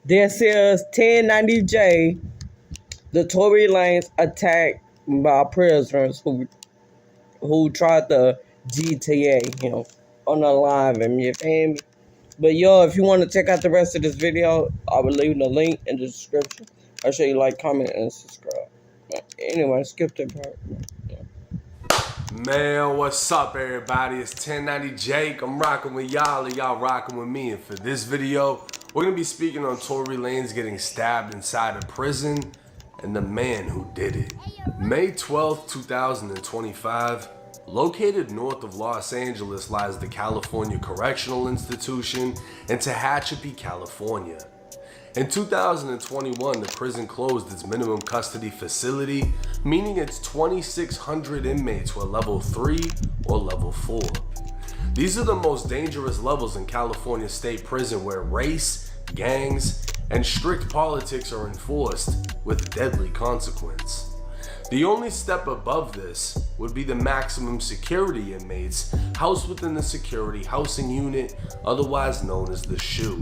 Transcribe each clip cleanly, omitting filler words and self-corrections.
This is 1090J, the Tory Lanes attacked by prisoners who tried to GTA him on the live, and you feel me? But yo, if you want to check out the rest of this video, I will leave the link in the description. I'll show you like, comment, and subscribe. Anyway, skip that part. Man, what's up, everybody? It's 1090 Jake. I'm rocking with y'all, and y'all rocking with me. And for this video, we're gonna be speaking on Tory Lanes getting stabbed inside a prison and the man who did it. May 12th, 2025, located north of Los Angeles lies the California Correctional Institution in Tehachapi, California. In 2021, the prison closed its minimum custody facility, meaning its 2,600 inmates were level 3 or level 4. These are the most dangerous levels in California State Prison, where race, gangs, and strict politics are enforced with deadly consequence. The only step above this would be the maximum security inmates housed within the security housing unit, otherwise known as the SHU.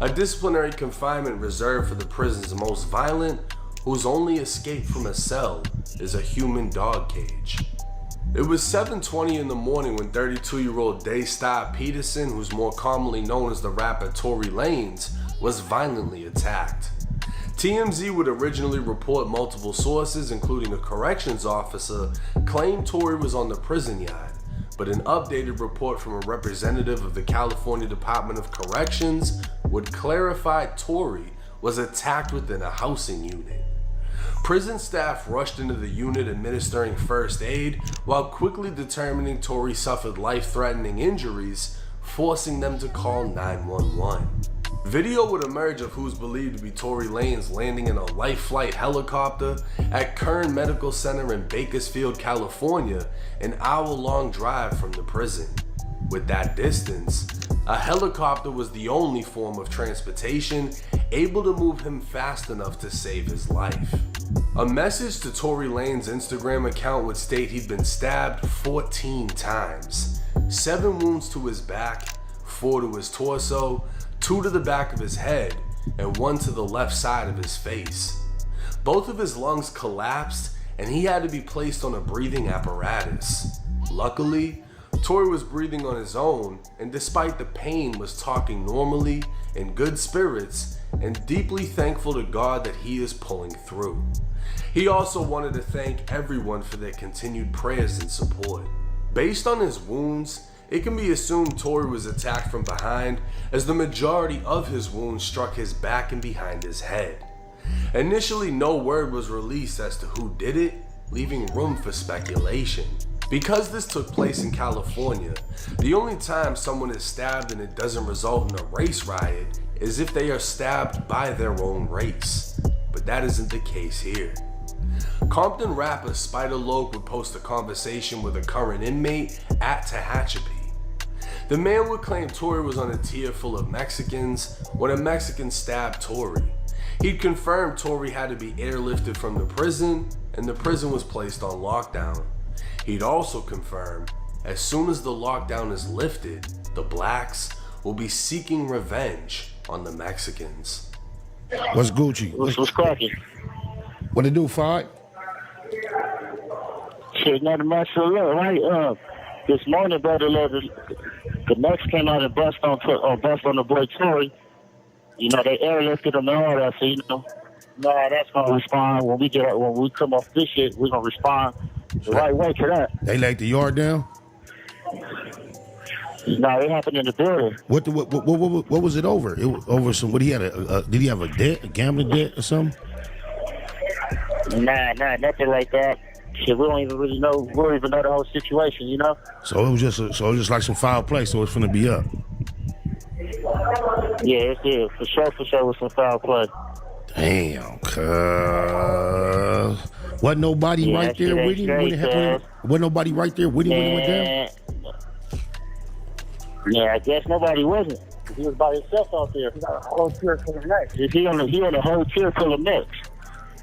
A disciplinary confinement reserved for the prison's most violent, whose only escape from a cell is a human dog cage. It was 7:20 in the morning when 32-year-old Daystar Peterson, who's more commonly known as the rapper Tory Lanes, was violently attacked. TMZ would originally report multiple sources, including a corrections officer, claimed Tory was on the prison yard, but an updated report from a representative of the California Department of Corrections would clarify Tory was attacked within a housing unit. Prison staff rushed into the unit administering first aid while quickly determining Tory suffered life-threatening injuries, forcing them to call 911. Video would emerge of who's believed to be Tory Lanes landing in a life flight helicopter at Kern Medical Center in Bakersfield, California, an hour-long drive from the prison. With that distance, a helicopter was the only form of transportation able to move him fast enough to save his life. A message to Tory Lanes' Instagram account would state he'd been stabbed 14 times, 7 wounds to his back, 4 to his torso, 2 to the back of his head, and 1 to the left side of his face. Both of his lungs collapsed and he had to be placed on a breathing apparatus. Luckily, Tory was breathing on his own, and despite the pain was talking normally, in good spirits, and deeply thankful to God that he is pulling through. He also wanted to thank everyone for their continued prayers and support. Based on his wounds, it can be assumed Tory was attacked from behind, as the majority of his wounds struck his back and behind his head. Initially, no word was released as to who did it, leaving room for speculation. Because this took place in California, the only time someone is stabbed and it doesn't result in a race riot is if they are stabbed by their own race. But that isn't the case here. Compton rapper Spider Loc would post a conversation with a current inmate at Tehachapi. The man would claim Tory was on a tier full of Mexicans when a Mexican stabbed Tory. He'd confirmed Tory had to be airlifted from the prison, and the prison was placed on lockdown. He'd also confirmed, as soon as the lockdown is lifted, the blacks will be seeking revenge on the Mexicans. What's Gucci? What's cracking? What it do, Fight? Shit, nothing much to look, right? This morning, brother, the Mex came out and bust on the boy Tory. You know, they airlifted him and all that, so, you know, that's gonna respond. When we come off this shit, we're gonna respond the right way to that. They laid the yard down? No, it happened in the building. What was it over? It was over some, what he had did he have a debt, a gambling debt or something? Nah, nothing like that. Shit, we don't even know the whole situation, you know? So it was just like some foul play, so it's finna be up. Yeah, for sure with some foul play. Damn, cuz. Wasn't nobody right there with him when it happened? Wasn't nobody right there with him when it went down? Yeah, I guess nobody wasn't. He was by himself out there. He got a whole tier full of Mex. He on a whole tier full of Mex.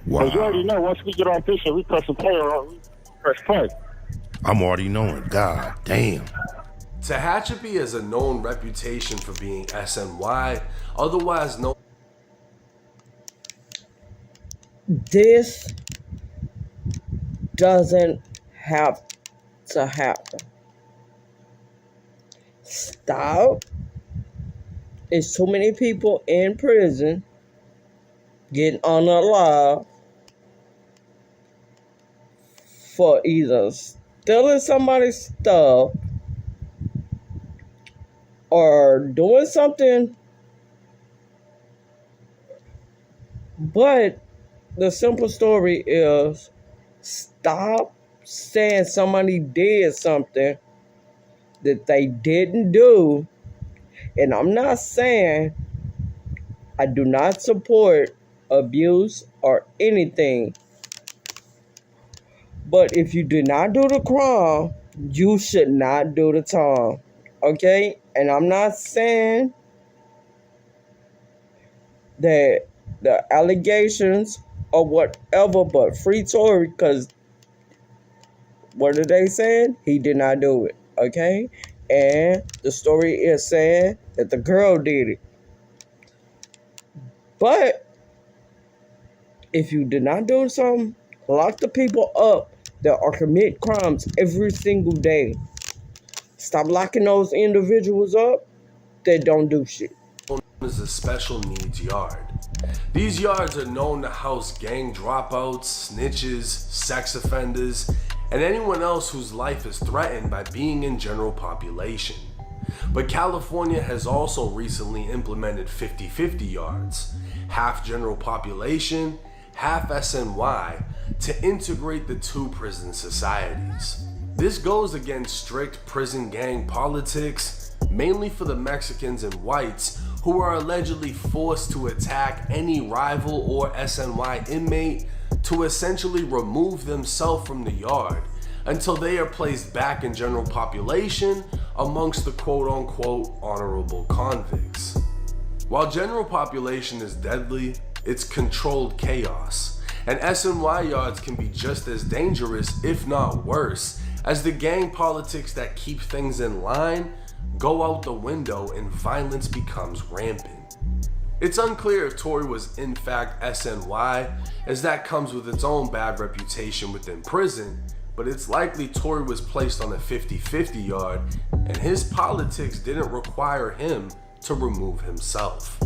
Wow. But you already know, once we get off this shit, we press some play on, we press play. I'm already knowing. God damn. Tehachapi has a known reputation for being SNY, otherwise known This doesn't have to happen. Stop. It's too many people in prison getting unalive for either stealing somebody's stuff or doing something. But the simple story is, stop saying somebody did something that they didn't do. And I'm not saying I do not support abuse or anything. But if you did not do the crime, you should not do the time. Okay? And I'm not saying that the allegations or whatever, but free Tory, because what are they saying? He did not do it. Okay? And the story is saying that the girl did it. But if you did not do something, lock the people up that are commit crimes every single day. Stop locking those individuals up that don't do shit. Is a special needs yard. These yards are known to house gang dropouts, snitches, sex offenders, and anyone else whose life is threatened by being in general population. But California has also recently implemented 50-50 yards, half general population, half SNY, to integrate the two prison societies. This goes against strict prison gang politics, mainly for the Mexicans and whites who are allegedly forced to attack any rival or SNY inmate to essentially remove themselves from the yard until they are placed back in general population amongst the quote-unquote honorable convicts. While general population is deadly, it's controlled chaos, and SNY yards can be just as dangerous, if not worse, as the gang politics that keep things in line go out the window and violence becomes rampant. It's unclear if Tory was in fact SNY, as that comes with its own bad reputation within prison, but it's likely Tory was placed on a 50-50 yard and his politics didn't require him to remove himself.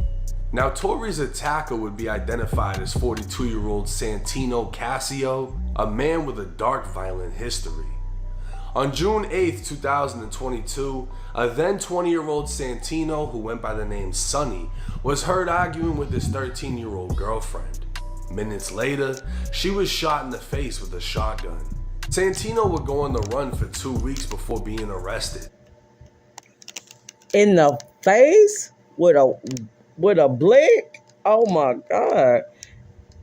Now, Tory's attacker would be identified as 42-year-old Santino Casio, a man with a dark violent history. On June 8, 2022, a then 20-year-old Santino, who went by the name Sonny, was heard arguing with his 13-year-old girlfriend. Minutes later, she was shot in the face with a shotgun. Santino would go on the run for 2 weeks before being arrested. In the face? With a blick? Oh my God.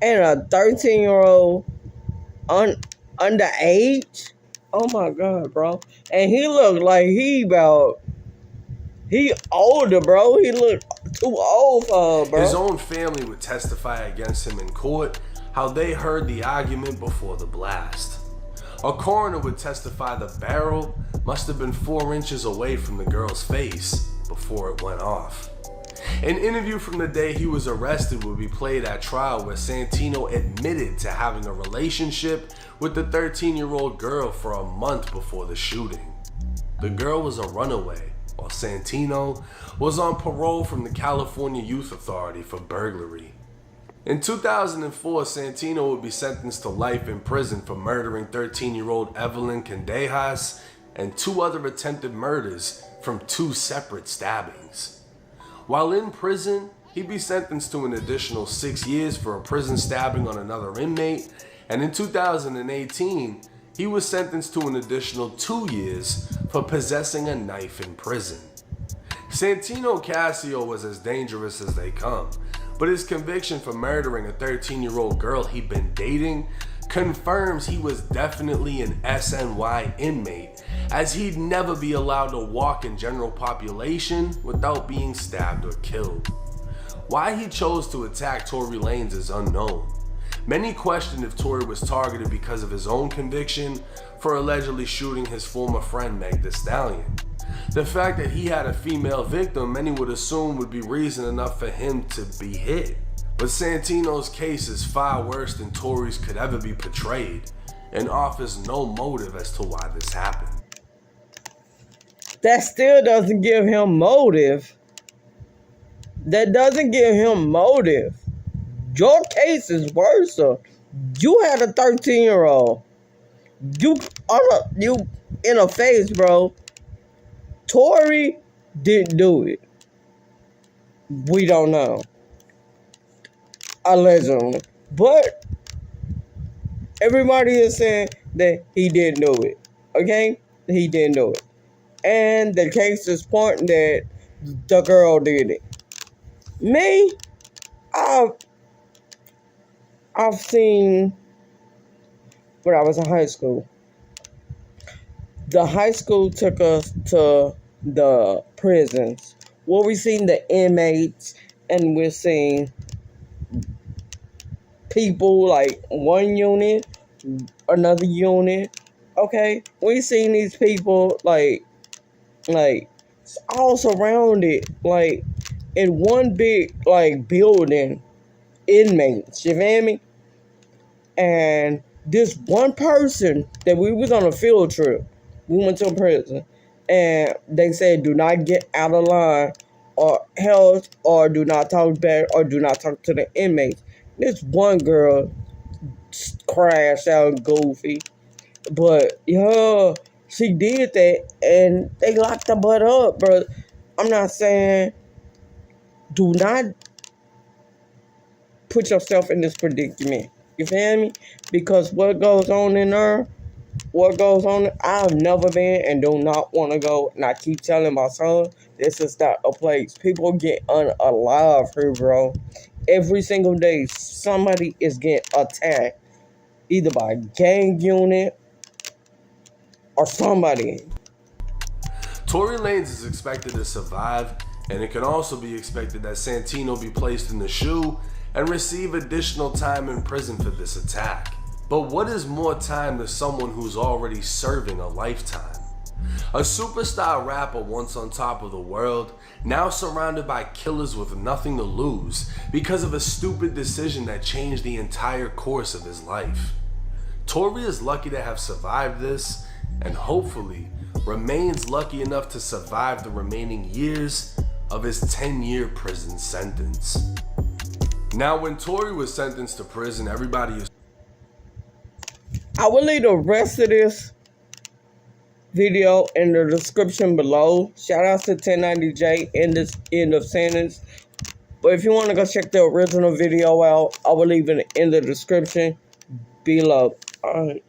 And a 13-year-old underage? Oh my God, bro. And he looked like he older, bro. He looked too old for her, bro. His own family would testify against him in court, how they heard the argument before the blast. A coroner would testify the barrel must have been 4 inches away from the girl's face before it went off. An interview from the day he was arrested would be played at trial, where Santino admitted to having a relationship with the 13-year-old girl for a month before the shooting. The girl was a runaway, while Santino was on parole from the California Youth Authority for burglary. In 2004, Santino would be sentenced to life in prison for murdering 13-year-old Evelyn Candejas and 2 other attempted murders from 2 separate stabbings. While in prison, he'd be sentenced to an additional 6 years for a prison stabbing on another inmate, and in 2018, he was sentenced to an additional 2 years for possessing a knife in prison. Santino Casio was as dangerous as they come, but his conviction for murdering a 13-year-old girl he'd been dating confirms he was definitely an SNY inmate, as he'd never be allowed to walk in general population without being stabbed or killed. Why he chose to attack Tory Lanes is unknown. Many question if Tory was targeted because of his own conviction for allegedly shooting his former friend Meg Thee Stallion. The fact that he had a female victim, many would assume would be reason enough for him to be hit. But Santino's case is far worse than Tory's could ever be portrayed and offers no motive as to why this happened. That still doesn't give him motive. That doesn't give him motive. Your case is worse. You had a 13-year-old. You in a phase, bro. Tory didn't do it. We don't know. Allegedly. But everybody is saying that he didn't do it. Okay? He didn't do it. And the case is pointing that the girl did it. Me, I've seen when I was in high school. The high school took us to the prisons where we seen the inmates and we're seeing people like one unit, another unit. Okay, we seen these people like all surrounded like in one big like building, inmates. You feel me? And this one person that we was on a field trip, we went to a prison, and they said do not get out of line or else, or do not talk back, or do not talk to the inmates. This one girl crashed out goofy, but yeah, she did that, and they locked her butt up, bro. I'm not saying do not put yourself in this predicament. You feel me? Because what goes on in there, I've never been and do not want to go. And I keep telling my son, this is not a place. People get unalive here, bro. Every single day, somebody is getting attacked. Either by a gang unit or somebody. Tory Lanes is expected to survive, and it can also be expected that Santino be placed in the shoe and receive additional time in prison for this attack. But what is more time to someone who's already serving a lifetime? A superstar rapper once on top of the world, now surrounded by killers with nothing to lose because of a stupid decision that changed the entire course of his life. Tory is lucky to have survived this, and hopefully remains lucky enough to survive the remaining years of his 10-year prison sentence. Now, when Tory was sentenced to prison, everybody is... I will leave the rest of this video in the description below. Shout out to 1090J in this end of sentence. But if you want to go check the original video out, I will leave it in the description below. Alright.